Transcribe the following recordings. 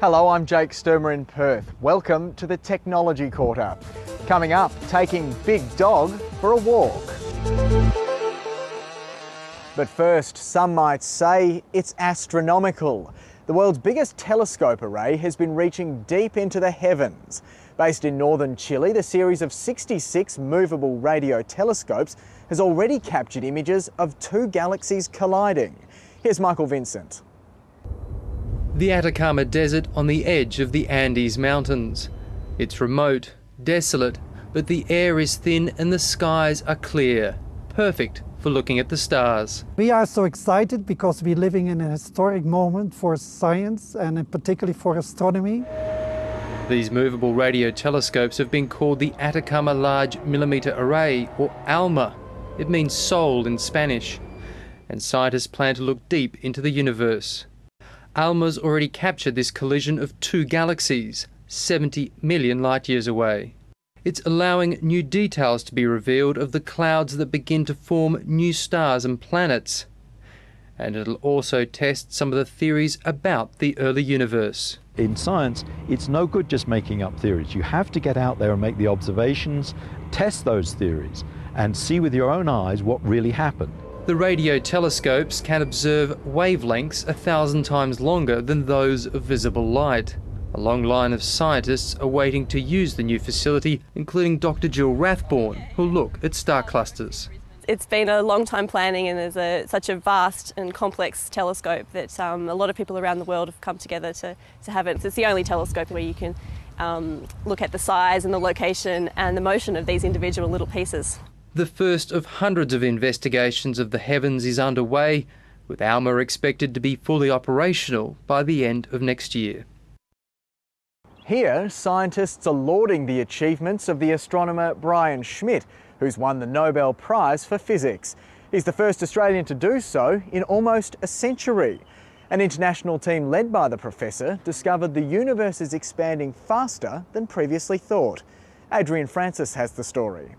Hello, I'm Jake Sturmer in Perth. Welcome to the Technology Quarter. Coming up, taking Big Dog for a walk. But first, some might say it's astronomical. The world's biggest telescope array has been reaching deep into the heavens. Based in northern Chile, the series of 66 movable radio telescopes has already captured images of two galaxies colliding. Here's Michael Vincent. The Atacama Desert on the edge of the Andes Mountains. It's remote, desolate, but the air is thin and the skies are clear. Perfect for looking at the stars. We are so excited because we're living in a historic moment for science and particularly for astronomy. These movable radio telescopes have been called the Atacama Large Millimeter Array, or ALMA. It means soul in Spanish. And scientists plan to look deep into the universe. ALMA's already captured this collision of two galaxies, 70 million light-years away. It's allowing new details to be revealed of the clouds that begin to form new stars and planets. And it'll also test some of the theories about the early universe. In science, it's no good just making up theories. You have to get out there and make the observations, test those theories, and see with your own eyes what really happened. The radio telescopes can observe wavelengths 1,000 times longer than those of visible light. A long line of scientists are waiting to use the new facility, including Dr. Jill Rathborne, who'll look at star clusters. It's been a long time planning, and there's such a vast and complex telescope that a lot of people around the world have come together to have it. It's the only telescope where you can look at the size and the location and the motion of these individual little pieces. The first of hundreds of investigations of the heavens is underway, with ALMA expected to be fully operational by the end of next year. Here, scientists are lauding the achievements of the astronomer Brian Schmidt, who's won the Nobel Prize for Physics. He's the first Australian to do so in almost a century. An international team led by the professor discovered the universe is expanding faster than previously thought. Adrian Francis has the story.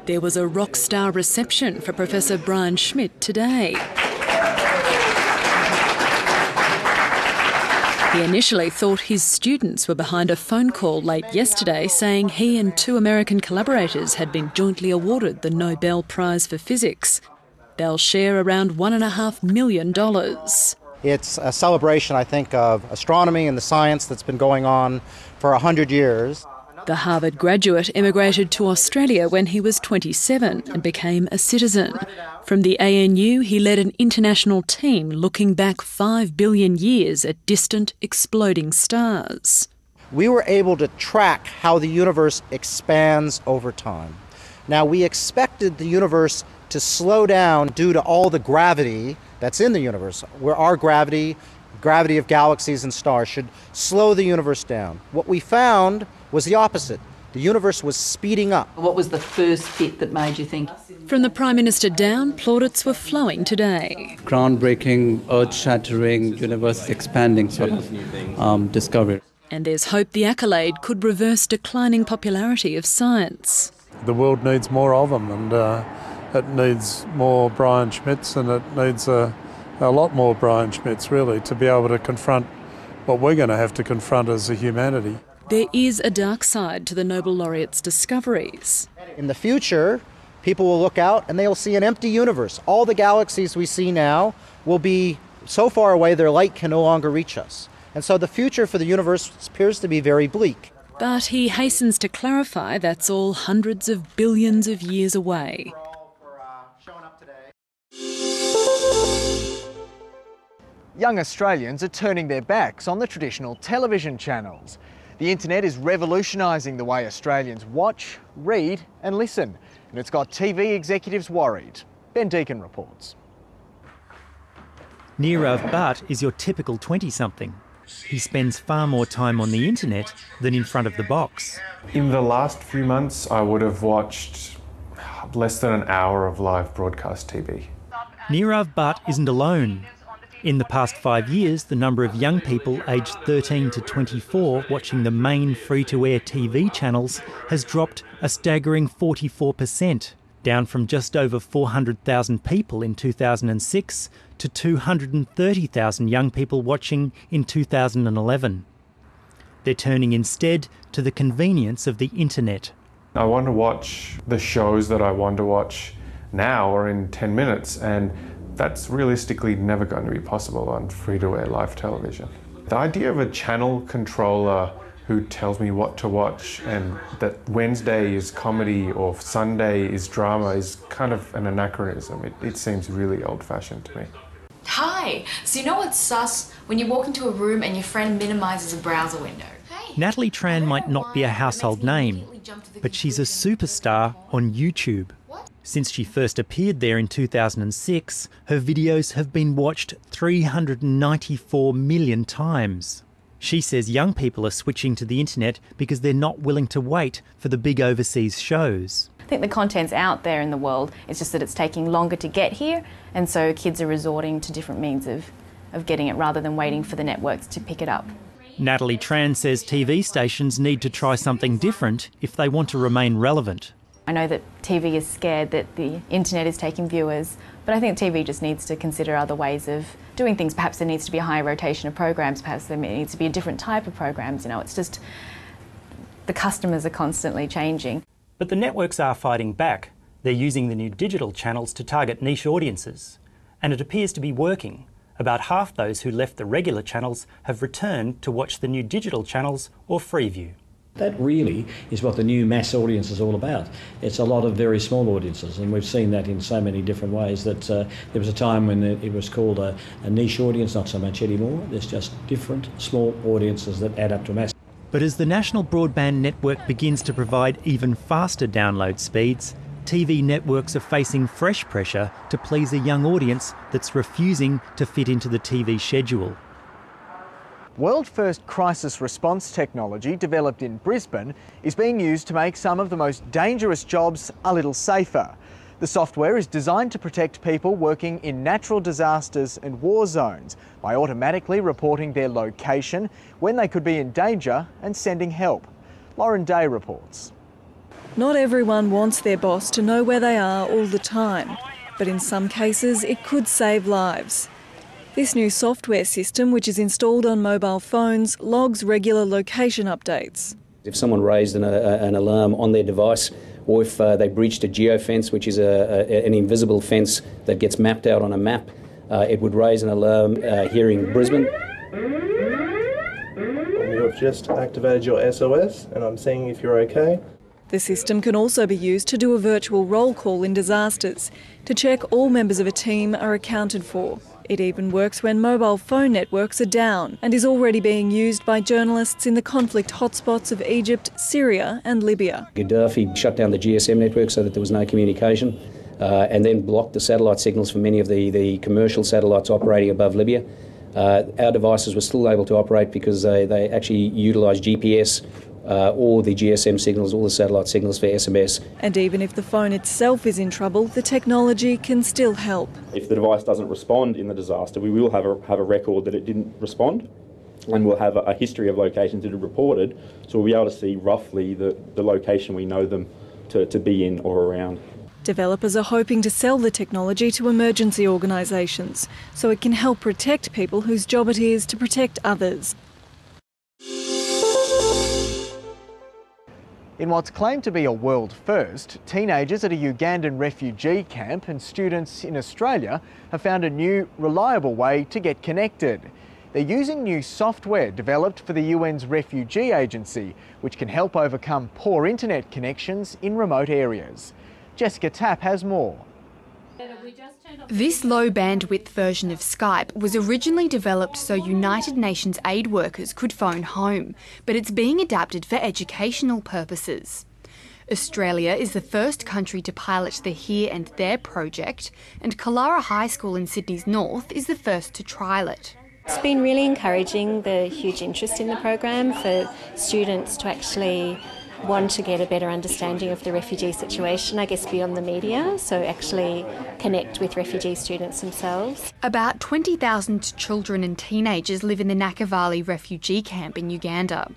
There was a rock star reception for Professor Brian Schmidt today. He initially thought his students were behind a phone call late yesterday saying he and two American collaborators had been jointly awarded the Nobel Prize for Physics. They'll share around $1.5 million. It's a celebration, I think, of astronomy and the science that's been going on for 100 years. The Harvard graduate emigrated to Australia when he was 27 and became a citizen. From the ANU, he led an international team looking back 5 billion years at distant, exploding stars. We were able to track how the universe expands over time. Now, we expected the universe to slow down due to all the gravity that's in the universe, where our gravity of galaxies and stars, should slow the universe down. What we found was the opposite. The universe was speeding up. What was the first bit that made you think? From the Prime Minister down, plaudits were flowing today. Groundbreaking, earth-shattering, universe-expanding sort of discovery. And there's hope the accolade could reverse declining popularity of science. The world needs more of them, and it needs more Brian Schmidts, and it needs a lot more Brian Schmidts, really, to be able to confront what we're going to have to confront as a humanity. There is a dark side to the Nobel laureates' discoveries. In the future, people will look out and they will see an empty universe. All the galaxies we see now will be so far away their light can no longer reach us. And so the future for the universe appears to be very bleak. But he hastens to clarify that's all hundreds of billions of years away. Young Australians are turning their backs on the traditional television channels. The internet is revolutionising the way Australians watch, read and listen, and it's got TV executives worried. Ben Deacon reports. Nirav Bhatt is your typical 20-something. He spends far more time on the internet than in front of the box. In the last few months, I would have watched less than an hour of live broadcast TV. Nirav Bhatt isn't alone. In the past 5 years, the number of young people aged 13 to 24 watching the main free-to-air TV channels has dropped a staggering 44%. down from just over 400,000 people in 2006 to 230,000 young people watching in 2011. They're turning instead to the convenience of the internet. I want to watch the shows that I want to watch now or in 10 minutes, and that's realistically never going to be possible on free-to-air live television. The idea of a channel controller who tells me what to watch and that Wednesday is comedy or Sunday is drama is kind of an anachronism. It seems really old-fashioned to me. Hi! So you know what's sus? When you walk into a room and your friend minimises a browser window. Natalie Tran might not be a household name, but she's a superstar on YouTube. Since she first appeared there in 2006, her videos have been watched 394 million times. She says young people are switching to the internet because they're not willing to wait for the big overseas shows. I think the content's out there in the world, it's just that it's taking longer to get here, and so kids are resorting to different means of getting it rather than waiting for the networks to pick it up. Natalie Tran says TV stations need to try something different if they want to remain relevant. I know that TV is scared that the internet is taking viewers, but I think TV just needs to consider other ways of doing things. Perhaps there needs to be a higher rotation of programs, perhaps there needs to be a different type of programs. You know, it's just the customers are constantly changing. But the networks are fighting back. They're using the new digital channels to target niche audiences, and it appears to be working. About half those who left the regular channels have returned to watch the new digital channels or Freeview. That really is what the new mass audience is all about. It's a lot of very small audiences, and we've seen that in so many different ways that there was a time when it was called a niche audience, not so much anymore. There's just different small audiences that add up to mass. But as the national broadband network begins to provide even faster download speeds, TV networks are facing fresh pressure to please a young audience that's refusing to fit into the TV schedule. World-first crisis response technology developed in Brisbane is being used to make some of the most dangerous jobs a little safer. The software is designed to protect people working in natural disasters and war zones by automatically reporting their location, when they could be in danger, and sending help. Lauren Day reports. Not everyone wants their boss to know where they are all the time, but in some cases it could save lives. This new software system, which is installed on mobile phones, logs regular location updates. If someone raised an alarm on their device, or if they breached a geofence, which is an invisible fence that gets mapped out on a map, it would raise an alarm here in Brisbane. You have just activated your SOS, and I'm seeing if you're okay. The system can also be used to do a virtual roll call in disasters, to check all members of a team are accounted for. It even works when mobile phone networks are down and is already being used by journalists in the conflict hotspots of Egypt, Syria and Libya. Gaddafi shut down the GSM network so that there was no communication, and then blocked the satellite signals for many of the commercial satellites operating above Libya. Our devices were still able to operate because they actually utilised GPS, all the GSM signals, all the satellite signals for SMS. And even if the phone itself is in trouble, the technology can still help. If the device doesn't respond in the disaster, we will have a record that it didn't respond, and we'll have a history of locations that are reported, so we'll be able to see roughly the location we know them to be in or around. Developers are hoping to sell the technology to emergency organisations so it can help protect people whose job it is to protect others. In what's claimed to be a world first, teenagers at a Ugandan refugee camp and students in Australia have found a new, reliable way to get connected. They're using new software developed for the UN's refugee agency, which can help overcome poor internet connections in remote areas. Jessica Tapp has more. This low bandwidth version of Skype was originally developed so United Nations aid workers could phone home, but it's being adapted for educational purposes. Australia is the first country to pilot the Here and There project, and Kalara High School in Sydney's north is the first to trial it. It's been really encouraging, the huge interest in the program, for students to actually want to get a better understanding of the refugee situation, I guess beyond the media, so actually connect with refugee students themselves. About 20,000 children and teenagers live in the Nakivale refugee camp in Uganda.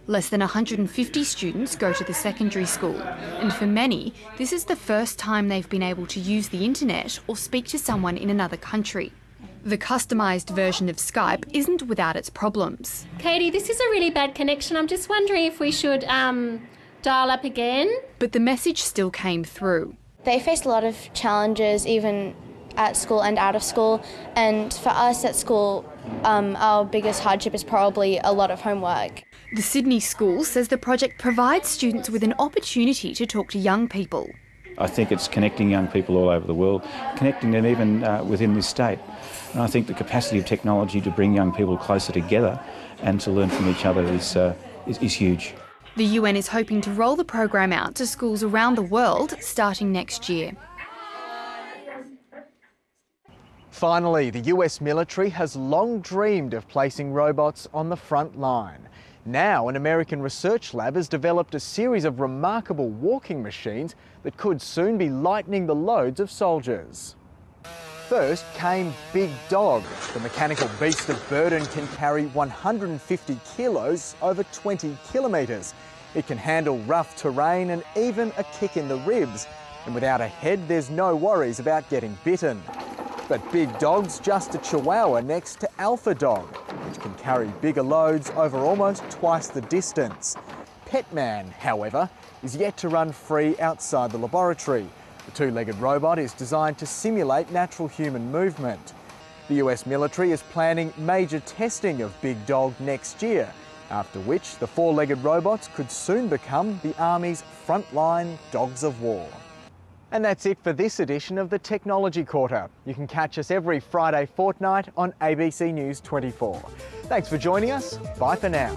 Less than 150 students go to the secondary school, and for many, this is the first time they've been able to use the internet or speak to someone in another country. The customised version of Skype isn't without its problems. Katie, this is a really bad connection. I'm just wondering if we should dial up again. But the message still came through. They faced a lot of challenges, even at school and out of school, and for us at school, our biggest hardship is probably a lot of homework. The Sydney school says the project provides students with an opportunity to talk to young people. I think it's connecting young people all over the world, connecting them even within this state. And I think the capacity of technology to bring young people closer together and to learn from each other is huge. The UN is hoping to roll the program out to schools around the world starting next year. Finally, the US military has long dreamed of placing robots on the front line. Now, an American research lab has developed a series of remarkable walking machines that could soon be lightening the loads of soldiers. First came Big Dog. The mechanical beast of burden can carry 150 kilos over 20 kilometres. It can handle rough terrain and even a kick in the ribs. And without a head, there's no worries about getting bitten. But Big Dog's just a chihuahua next to Alpha Dog, which can carry bigger loads over almost twice the distance. Petman, however, is yet to run free outside the laboratory. The two-legged robot is designed to simulate natural human movement. The US military is planning major testing of Big Dog next year, after which the four-legged robots could soon become the Army's frontline dogs of war. And that's it for this edition of the Technology Quarter. You can catch us every Friday fortnight on ABC News 24. Thanks for joining us. Bye for now.